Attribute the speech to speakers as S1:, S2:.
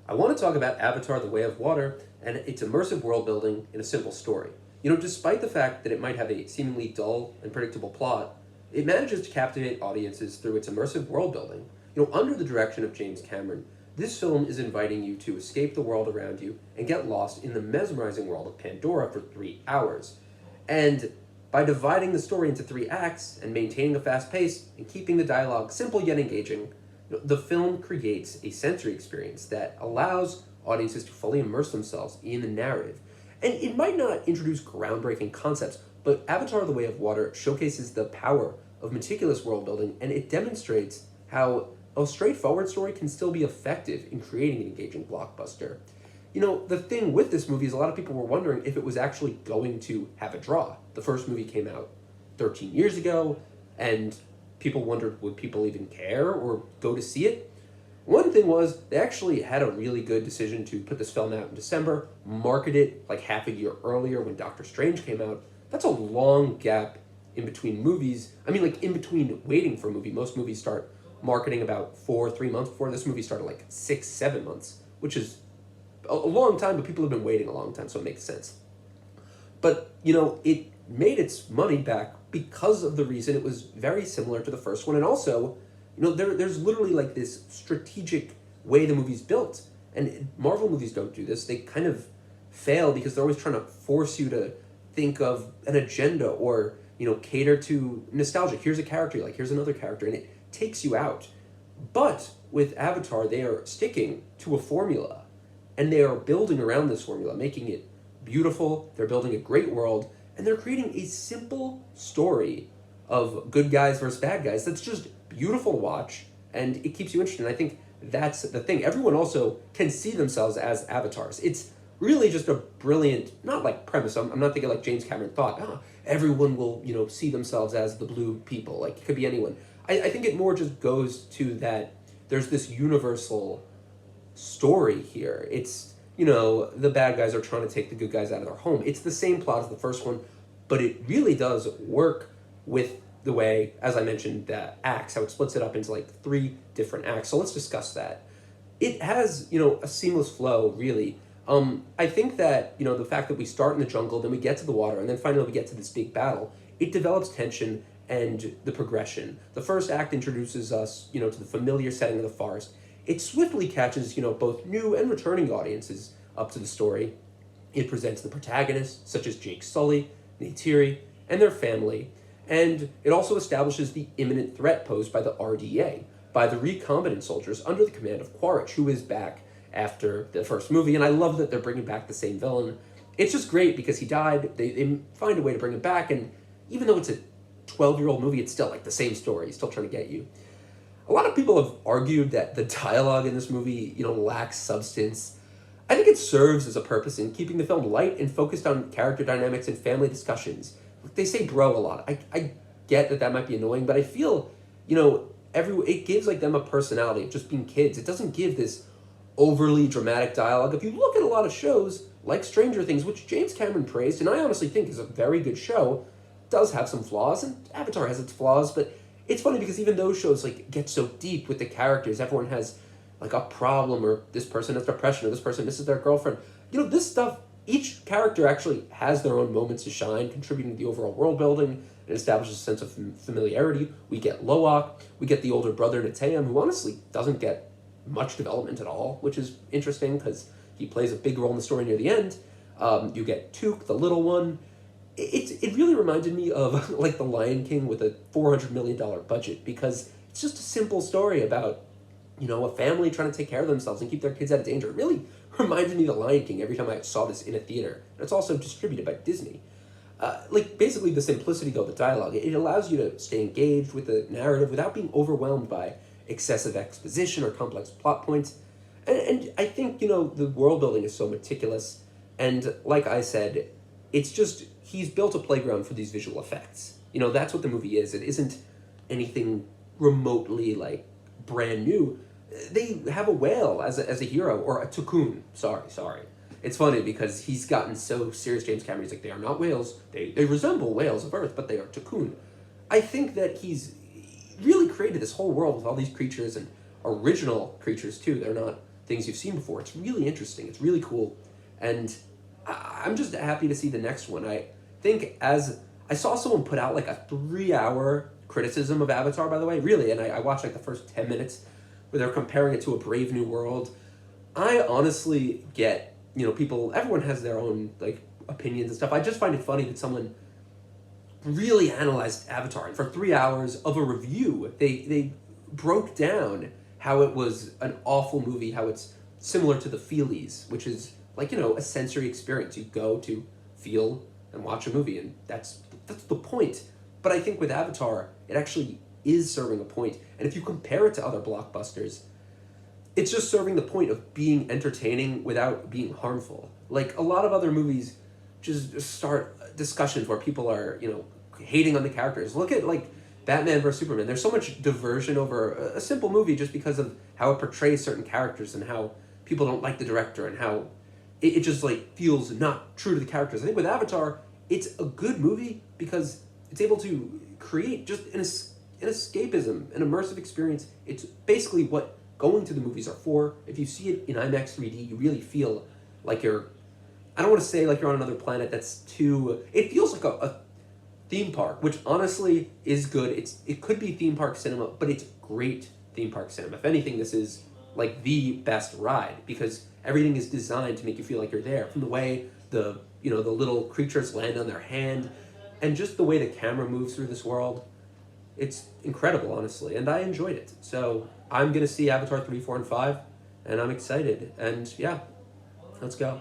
S1: I want to talk about Avatar The Way of Water and its immersive world building in a simple story. Despite the fact that it might have a seemingly dull and predictable plot, it manages to captivate audiences through its immersive world building. Under the direction of James Cameron, this film is inviting you to escape the world around you and get lost in the mesmerizing world of Pandora for 3 hours. And by dividing the story into three acts and maintaining a fast pace and keeping the dialogue simple yet engaging, the film creates a sensory experience that allows audiences to fully immerse themselves in the narrative. And it might not introduce groundbreaking concepts, but Avatar The Way of Water showcases the power of meticulous world building, and it demonstrates how a straightforward story can still be effective in creating an engaging blockbuster. The thing with this movie is a lot of people were wondering if it was actually going to have a draw. The first movie came out 13 years ago, and people wondered would people even care or go to see it? One thing was they actually had a really good decision to put this film out in December, market it like half a year earlier when Doctor Strange came out. That's a long gap in between movies. I mean, like in between waiting for a movie. Most movies start marketing about 3 months before. This movie started like 6, 7 months, which is a long time, but people have been waiting a long time, so it makes sense. But, it made its money back because of the reason it was very similar to the first one. And also, there's literally like this strategic way the movie's built. And Marvel movies don't do this. They kind of fail because they're always trying to force you to think of an agenda or, cater to nostalgia. Here's a character, like here's another character, and it takes you out. But with Avatar, they are sticking to a formula and they are building around this formula, making it beautiful. They're building a great world, and they're creating a simple story of good guys versus bad guys that's just beautiful to watch, and it keeps you interested. And I think that's the thing. Everyone also can see themselves as avatars. It's really just a brilliant, not like premise. I'm not thinking like James Cameron thought, everyone will, see themselves as the blue people. Like, it could be anyone. I think it more just goes to that there's this universal story here. It's, the bad guys are trying to take the good guys out of their home. It's the same plot as the first one, but it really does work with the way, as I mentioned, that acts, how it splits it up into like 3 different acts. So let's discuss that. It has, a seamless flow, really. I think that, the fact that we start in the jungle, then we get to the water, and then finally we get to this big battle, it develops tension and the progression. The first act introduces us, to the familiar setting of the forest. It swiftly catches, both new and returning audiences up to the story. It presents the protagonists, such as Jake Sully, Neytiri, and their family. And it also establishes the imminent threat posed by the RDA, by the recombinant soldiers under the command of Quaritch, who is back after the first movie. And I love that they're bringing back the same villain. It's just great because he died. They find a way to bring him back. And even though it's a 12-year-old movie, it's still like the same story. He's still trying to get you. A lot of people have argued that the dialogue in this movie, lacks substance. I think it serves as a purpose in keeping the film light and focused on character dynamics and family discussions. They say bro a lot. I get that might be annoying, but I feel, it gives like them a personality of just being kids. It doesn't give this overly dramatic dialogue. If you look at a lot of shows like Stranger Things, which James Cameron praised, and I honestly think is a very good show, does have some flaws, and Avatar has its flaws, but it's funny because even those shows like get so deep with the characters. Everyone has like a problem, or this person has depression, or this person misses their girlfriend. This stuff, each character actually has their own moments to shine, contributing to the overall world building. It establishes a sense of familiarity. We get Loak, we get the older brother Neteyam, who honestly doesn't get much development at all, which is interesting because he plays a big role in the story near the end. You get Took, the little one. It really reminded me of like The Lion King with a $400 million budget, because it's just a simple story about, a family trying to take care of themselves and keep their kids out of danger. It really reminded me of The Lion King every time I saw this in a theater. And it's also distributed by Disney. Basically the simplicity of the dialogue, it allows you to stay engaged with the narrative without being overwhelmed by excessive exposition or complex plot points. And I think, the world building is so meticulous. And like I said, it's just, he's built a playground for these visual effects. That's what the movie is. It isn't anything remotely like brand new. They have a whale as a hero, or a Cocoon. Sorry. It's funny because he's gotten so serious, James Cameron. He's like, they are not whales. They resemble whales of Earth, but they are Cocoon. I think that he's really created this whole world with all these creatures, and original creatures too. They're not things you've seen before. It's really interesting. It's really cool. And I'm just happy to see the next one. I think as I saw someone put out like a 3-hour criticism of Avatar, by the way, really, and I watched like the first 10 minutes where they're comparing it to A Brave New World. I honestly get, people, everyone has their own like opinions and stuff. I just find it funny that someone really analyzed Avatar, and for 3 hours of a review, they broke down how it was an awful movie, how it's similar to the feelies, which is like, a sensory experience. You go to feel and watch a movie, and that's the point. But I think with Avatar, it actually is serving a point. And if you compare it to other blockbusters, it's just serving the point of being entertaining without being harmful. Like a lot of other movies just start discussions where people are, hating on the characters. Look at like Batman vs Superman. There's so much diversion over a simple movie just because of how it portrays certain characters and how people don't like the director and how it just like feels not true to the characters. I think with Avatar, it's a good movie because it's able to create just an escapism, an immersive experience. It's basically what going to the movies are for. If you see it in IMAX 3D, you really feel like I don't want to say like you're on another planet. It feels like a theme park, which honestly is good. It could be theme park cinema, but it's great theme park cinema. If anything, this is like the best ride because everything is designed to make you feel like you're there. From the way the little creatures land on their hand, and just the way the camera moves through this world, it's incredible, honestly, and I enjoyed it. So I'm gonna see Avatar 3, 4, and 5, and I'm excited. And yeah, let's go.